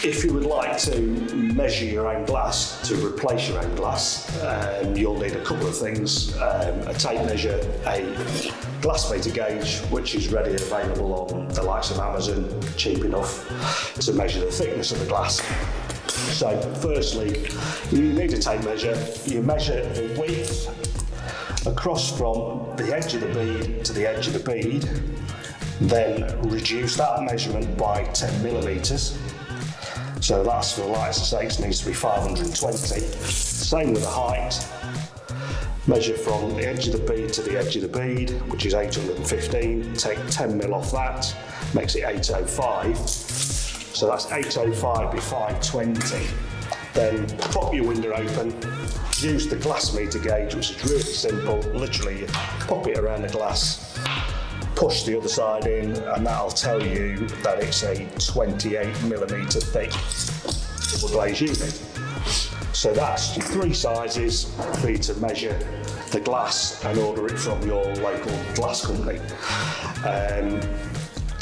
If you would like to measure your own glass, to replace your own glass, you'll need a couple of things. A tape measure, a glass meter gauge, which is ready and available on the likes of Amazon, cheap enough to measure the thickness of the glass. So firstly, you need a tape measure. You measure the width across from the edge of the bead to the edge of the bead, then reduce that measurement by 10 millimeters. So that's, for the light's sakes, needs to be 520. Same with the height. Measure from the edge of the bead to the edge of the bead, which is 815. Take 10 mil off that, makes it 805. So that's 805 by 520. Then pop your window open, use the glass meter gauge, which is really simple. Literally, you pop it around the glass, push the other side in, and that'll tell you that it's a 28 millimeter thick double glaze unit. So that's your three sizes for you to measure the glass and order it from your local glass company.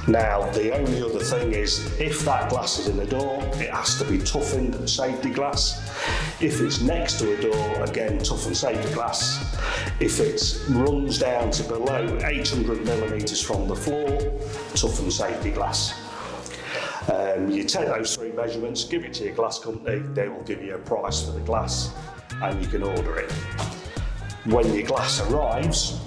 Now, the only other thing is, if that glass is in the door, it has to be toughened safety glass. If it's next to a door, again, toughened safety glass. If it runs down to below 800 millimeters from the floor, toughened safety glass. You take those three measurements, give it to your glass company, they will give you a price for the glass, and you can order it. When your glass arrives,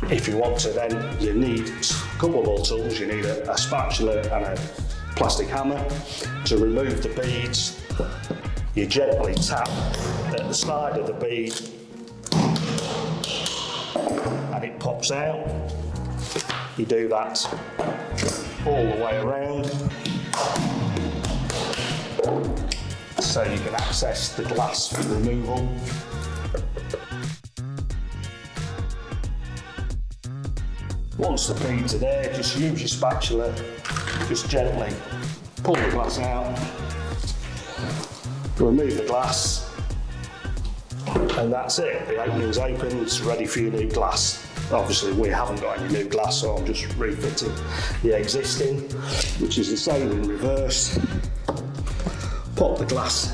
if you want to, then you need a couple more tools. You need a spatula and a plastic hammer. To remove the beads, you gently tap at the side of the bead and it pops out. You do that all the way around so you can access the glass for removal. Once the beads are there, just use your spatula, just gently pull the glass out, remove the glass, and that's it. The opening's open, it's ready for your new glass. Obviously we haven't got any new glass, so I'm just refitting the existing, which is the same in reverse. Pop the glass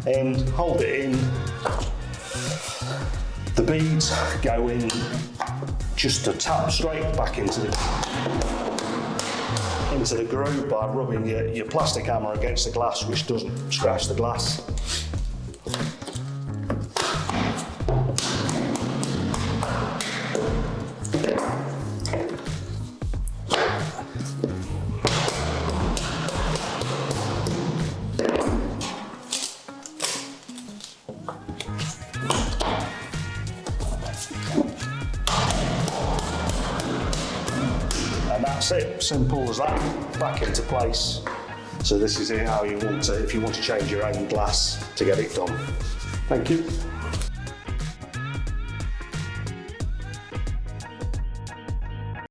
in, hold it in. The beads go in just to tap straight back into the groove by rubbing your plastic hammer against the glass, which doesn't scratch the glass. And that's it, simple as that, back into place. So this is how you want to, if you want to change your own glass to get it done. Thank you.